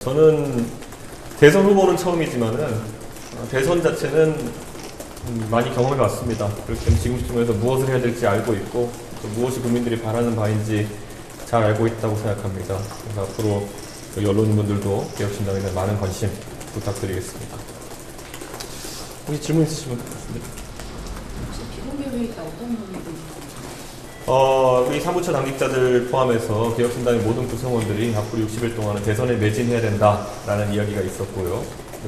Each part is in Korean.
저는 대선 후보는 처음이지만은 대선 자체는 많이 경험해 왔습니다. 그렇기 때문에 지금쯤에서 무엇을 해야 될지 알고 있고 또 무엇이 국민들이 바라는 바인지 잘 알고 있다고 생각합니다. 그래서 앞으로 저희 언론인분들도 개혁신당에 대한 많은 관심 부탁드리겠습니다. 혹시 질문 있으시면 부탁드립니다. 혹시 비공개회의 때 어떤 논의도 있나요? 우리 사무처 당직자들 포함해서 개혁신당의 모든 구성원들이 앞으로 60일 동안은 대선에 매진해야 된다라는 이야기가 있었고요.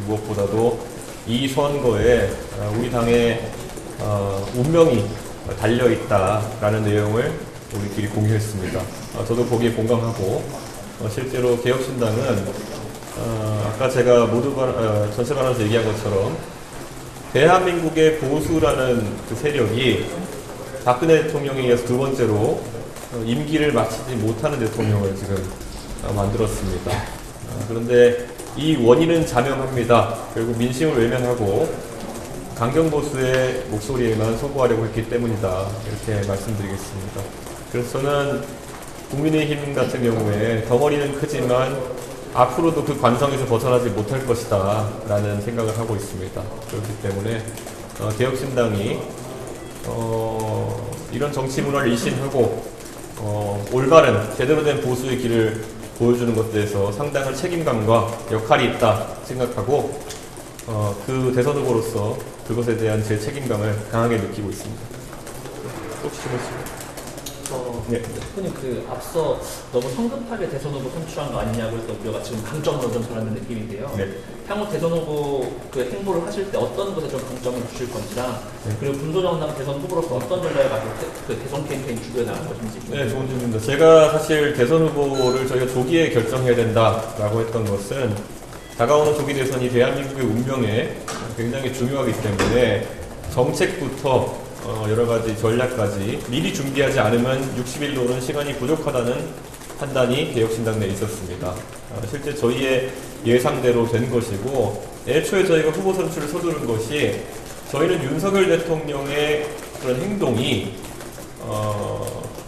무엇보다도 이 선거에 우리 당의 운명이 달려있다라는 내용을 우리끼리 공유했습니다. 저도 거기에 공감하고 실제로 개혁신당은 아까 제가 전체 발언에서 얘기한 것처럼 대한민국의 보수라는 그 세력이 박근혜 대통령에 이어서 두 번째로 임기를 마치지 못하는 대통령을 지금 만들었습니다. 그런데 이 원인은 자명합니다. 결국 민심을 외면하고 강경보수의 목소리에만 소구하려고 했기 때문이다. 이렇게 말씀드리겠습니다. 그래서 저는 국민의힘 같은 경우에 덩어리는 크지만 앞으로도 그 관성에서 벗어나지 못할 것이다 라는 생각을 하고 있습니다. 그렇기 때문에 개혁신당이 이런 정치 문화를 일신하고 올바른 제대로 된 보수의 길을 보여주는 것에 대해서 상당한 책임감과 역할이 있다 생각하고 그 대선 후보로서 그것에 대한 제 책임감을 강하게 느끼고 있습니다. 혹시 질문 있으세요? 네. 대표님 앞서 너무 성급하게 대선 후보 선출한 거 아니냐고 해서 우리가 지금 강점으로 좀 전하는 느낌인데요. 네. 향후 대선 후보 행보를 하실 때 어떤 것에 좀 강점을 주실 건지랑 그리고 군소정당 대선 후보로서 어떤 전략을 가지고 대선 캠페인 주도해 나갈 것인지. 네, 좋은 질문입니다. 제가 사실 대선 후보를 저희가 조기에 결정해야 된다라고 했던 것은 다가오는 조기 대선이 대한민국의 운명에 굉장히 중요하기 때문에 정책부터 여러 가지 전략까지 미리 준비하지 않으면 60일로는 시간이 부족하다는 판단이 개혁신당 내에 있었습니다. 실제 저희의 예상대로 된 것이고 애초에 저희가 후보 선출을 서두른 것이 저희는 윤석열 대통령의 그런 행동이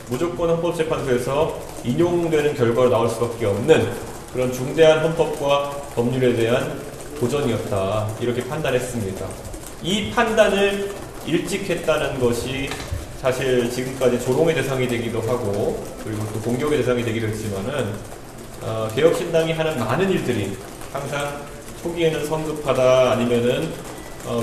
무조건 헌법재판소에서 인용되는 결과로 나올 수밖에 없는 그런 중대한 헌법과 법률에 대한 도전이었다 이렇게 판단했습니다. 이 판단을 일찍 했다는 것이 사실 지금까지 조롱의 대상이 되기도 하고 그리고 또 공격의 대상이 되기도 했지만은 개혁신당이 하는 많은 일들이 항상 초기에는 성급하다 아니면은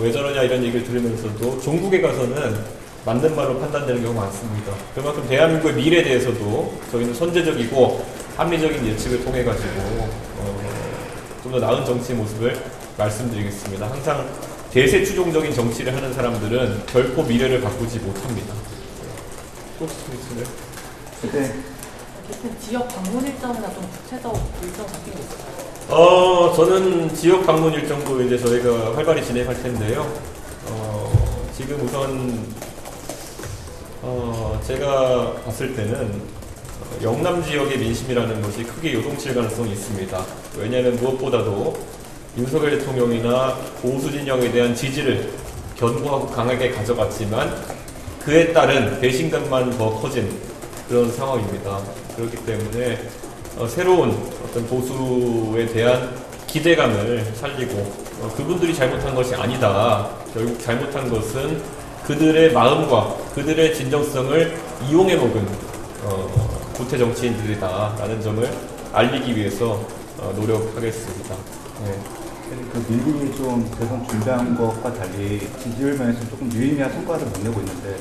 왜 저러냐 이런 얘기를 들으면서도 종국에 가서는 맞는 말로 판단되는 경우가 많습니다. 그만큼 대한민국의 미래에 대해서도 저희는 선제적이고 합리적인 예측을 통해 가지고 좀 더 나은 정치의 모습을 말씀드리겠습니다. 항상 대세 추종적인 정치를 하는 사람들은 결코 미래를 바꾸지 못합니다. 또 있으세요? 네. 지역 방문 일정이나 좀 구체적 일정 잡힌 게 있을까요? 저는 지역 방문 일정도 이제 저희가 활발히 진행할 텐데요. 지금 우선 제가 봤을 때는 영남 지역의 민심이라는 것이 크게 요동칠 가능성이 있습니다. 왜냐하면 무엇보다도 윤석열 대통령이나 보수 진영에 대한 지지를 견고하고 강하게 가져갔지만 그에 따른 배신감만 더 커진 그런 상황입니다. 그렇기 때문에 새로운 어떤 보수에 대한 기대감을 살리고 그분들이 잘못한 것이 아니다. 결국 잘못한 것은 그들의 마음과 그들의 진정성을 이용해 먹은 구태 정치인들이다라는 점을 알리기 위해서 노력하겠습니다. 네. 미리 좀 대선 준비한 것과 달리 지지율 면에서 조금 유의미한 성과를 못 내고 있는데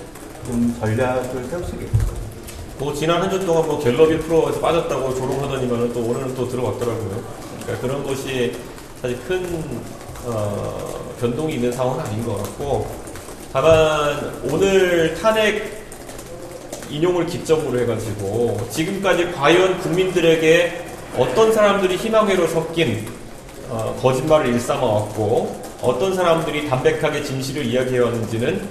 좀 전략을 세우시겠어요? 지난 한 주 동안 갤럽 1%에서 빠졌다고 조롱하더니만 또 오늘은 또 들어갔더라고요. 그러니까 그런 것이 사실 큰 변동이 있는 상황은 아닌 것 같고 다만 오늘 탄핵 인용을 기점으로 해가지고 지금까지 과연 국민들에게 어떤 사람들이 희망회로 섞인 거짓말을 일삼아왔고 어떤 사람들이 담백하게 진실을 이야기해왔는지는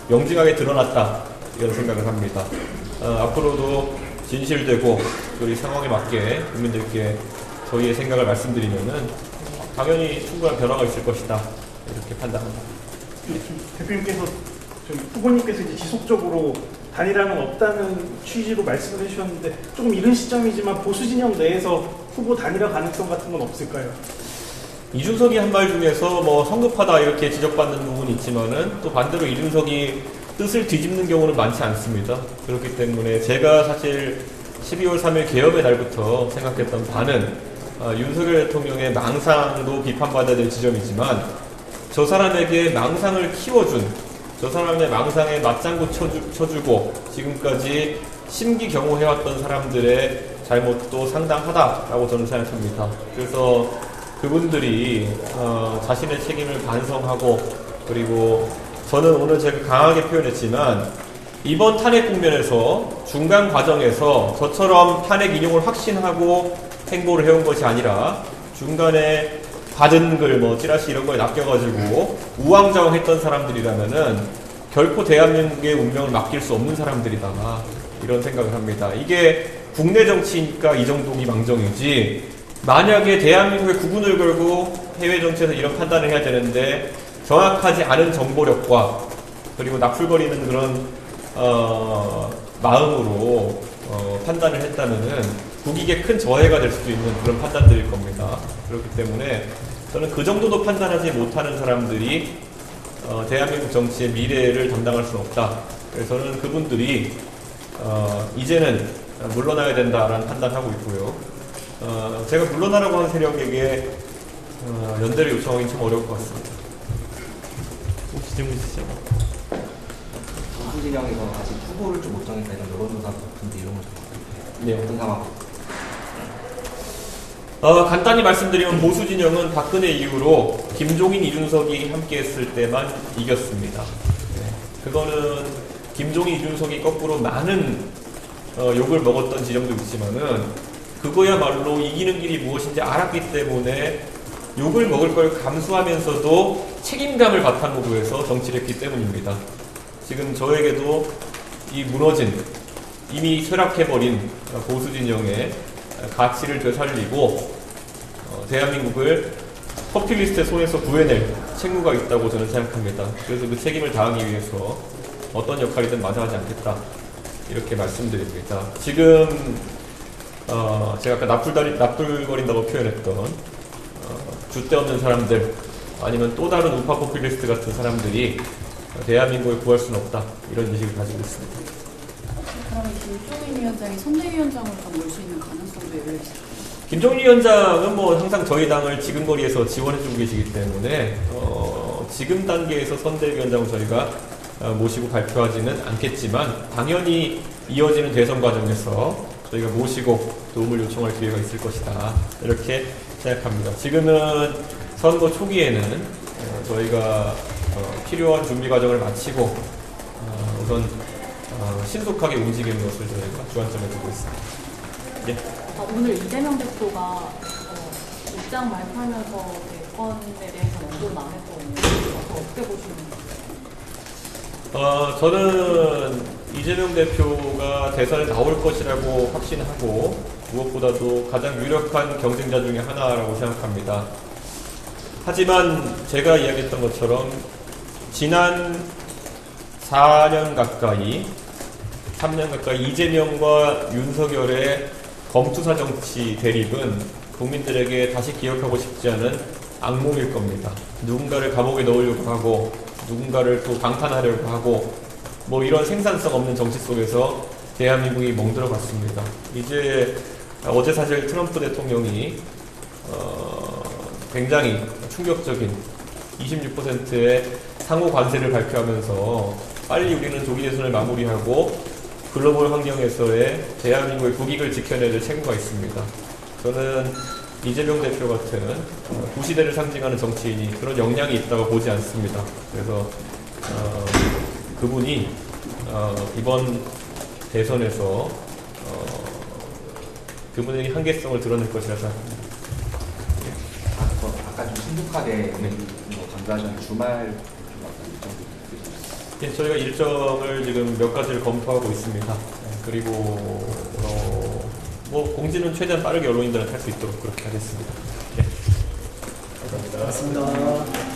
명징하게 드러났다 이런 생각을 합니다. 앞으로도 진실되고 우리 상황에 맞게 국민들께 저희의 생각을 말씀드리면은 당연히 충분한 변화가 있을 것이다 이렇게 판단합니다. 대표님께서 후보님께서 이제 지속적으로 단일화는 없다는 취지로 말씀을 해주셨는데 조금 이른 시점이지만 보수 진영 내에서 후보 단일화 가능성 같은 건 없을까요? 이준석이 한 말 중에서 뭐 성급하다 이렇게 지적받는 부분이 있지만은 또 반대로 이준석이 뜻을 뒤집는 경우는 많지 않습니다. 그렇기 때문에 제가 사실 12월 3일 개업의 날부터 생각했던 바는 윤석열 대통령의 망상도 비판받아야 될 지점이지만 저 사람에게 망상을 키워준, 저 사람의 망상에 맞장구 쳐주고 지금까지 심기경호해왔던 사람들의 잘못도 상당하다라고 저는 생각합니다. 그래서 그분들이 자신의 책임을 반성하고, 그리고 저는 오늘 제가 강하게 표현했지만 이번 탄핵 국면에서 중간 과정에서 저처럼 탄핵 인용을 확신하고 행보를 해온 것이 아니라 중간에 받은 글, 뭐 찌라시 이런 거에 낚여가지고 우왕좌왕했던 사람들이라면은 결코 대한민국의 운명을 맡길 수 없는 사람들이다, 이런 생각을 합니다. 이게 국내 정치니까 이 정도기 망정이지, 만약에 대한민국의 구분을 걸고 해외 정치에서 이런 판단을 해야 되는데 정확하지 않은 정보력과 그리고 납풀거리는 그런 마음으로 판단을 했다면은 국익에 큰 저해가 될 수도 있는 그런 판단들일 겁니다. 그렇기 때문에 저는 그 정도도 판단하지 못하는 사람들이 대한민국 정치의 미래를 담당할 수는 없다. 그래서 저는 그분들이 이제는 물러나야 된다라는 판단하고 있고요. 제가 물러나라고 하는 세력에게 연대를 요청하기는 참 어려울 것 같습니다. 혹시 질문 있으시죠? 보수 진영에서 아직 후보를 좀 못 정했다 이런 여론조사 같은데 이런 걸 좀 네. 어떤 상황? 간단히 말씀드리면 보수 진영은 박근혜 이후로 김종인, 이준석이 함께했을 때만 이겼습니다. 네. 그거는 김종인, 이준석이 거꾸로 많은 욕을 먹었던 지점도 있지만은 그거야말로 이기는 길이 무엇인지 알았기 때문에 욕을 먹을 걸 감수하면서도 책임감을 바탕으로 해서 정치를 했기 때문입니다. 지금 저에게도 이 무너진, 이미 쇠락해버린 보수 진영의 가치를 되살리고 대한민국을 포퓰리스트의 손에서 구해낼 책무가 있다고 저는 생각합니다. 그래서 그 책임을 다하기 위해서 어떤 역할이든 마다하지 않겠다, 이렇게 말씀드립니다. 지금 제가 아까 납불거린다고 표현했던 줏대 없는 사람들, 아니면 또 다른 우파 포퓰리스트 같은 사람들이 대한민국을 구할 수는 없다, 이런 인식을 가지고 있습니다. 그러면 김종인 위원장이 선대위원장으로 올 수 있는 가능성도 열려있을까요? 김종인 위원장은 뭐 항상 저희 당을 지금 거리에서 지원해주고 계시기 때문에 지금 단계에서 선대위원장을 저희가 모시고 발표하지는 않겠지만 당연히 이어지는 대선 과정에서 저희가 모시고 도움을 요청할 기회가 있을 것이다, 이렇게 생각합니다. 지금은 선거 초기에는 저희가 필요한 준비 과정을 마치고 우선 신속하게 움직이는 것을 저희가 주안점에 두고 있습니다. 예. 오늘 이재명 대표가 입장 발표하면서 대권에 대해서 언급은 안 했거든요. 어떻게 보시는 거예요? 저는 이재명 대표가 대선에 나올 것이라고 확신하고 무엇보다도 가장 유력한 경쟁자 중에 하나라고 생각합니다. 하지만 제가 이야기했던 것처럼 지난 4년 가까이, 3년 가까이 이재명과 윤석열의 검투사 정치 대립은 국민들에게 다시 기억하고 싶지 않은 악몽일 겁니다. 누군가를 감옥에 넣으려고 하고 누군가를 또 방탄하려고 하고 뭐 이런 생산성 없는 정치 속에서 대한민국이 멍들어갔습니다. 이제 어제 사실 트럼프 대통령이 굉장히 충격적인 26%의 상호 관세를 발표하면서 빨리 우리는 조기 대선을 마무리하고 글로벌 환경에서의 대한민국의 국익을 지켜내야 될 책무가 있습니다. 저는 이재명 대표 같은 구시대를 상징하는 정치인이 그런 역량이 있다고 보지 않습니다. 그래서 그분이 이번 대선에서 그분의 한계성을 드러낼 것이라 생각합니다. 아까 좀 신속하게 강조하신 주말 예, 저희가 일정을 지금 몇 가지를 검토하고 있습니다. 그리고 뭐 공지는 최대한 빠르게 언론인들한테 할 수 있도록 그렇게 하겠습니다. 예. 감사합니다. 맞습니다.